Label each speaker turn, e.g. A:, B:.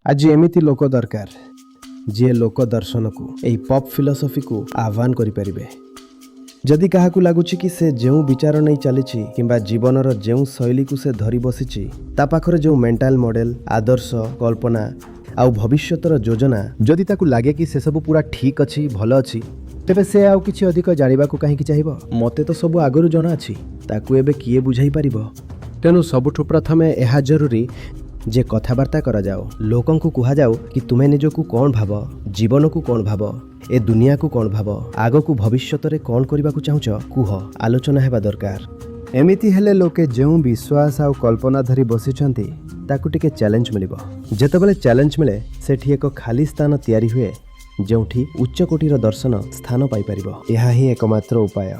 A: आज एमिति लोक दरकार जी लोक दर्शन को यही पॉप फिलोसफी को आह्वान करें। जदि क्या लगुच कि से जो विचार नहीं चली किंबा जीवनर जो शैली को से धरी बसी ता पाखरे जो मेंटल मॉडल आदर्श कल्पना आउ भविष्यतर योजना जदि ताकू लगे कि से सब पूरा ठीक अच्छी भल अच्छी तेबे से आउ किछि अधिक जानिबा को कहीं चाहिए। मते तो सब आगरू जना अछि ताकू एबे किए बुझाई पारिबो। तेणु सबुठु प्रथमे यह जरूरी जे कथबार्ता करा जाओ लोकन को कहा जाओ कि तुम्हें निजकू कौन भाव जीवन को कौन भाव ए दुनिया को कौन भाव आग को भविष्यत रे कौन करबा को चाहुच कुह आलोचना हेबा दरकार। एमिति हेले लोके जो विश्वास आ कल्पना धरी बसिछंती ताकू टिके चैलेंज मिलिबो। जेतेबेले चैलेंज मिले सेठी एक खाली स्थान तैयारी हुए जोठी उच्च कोटीर दर्शन स्थान पाई परिबो। यह ही एकमात्र उपाय।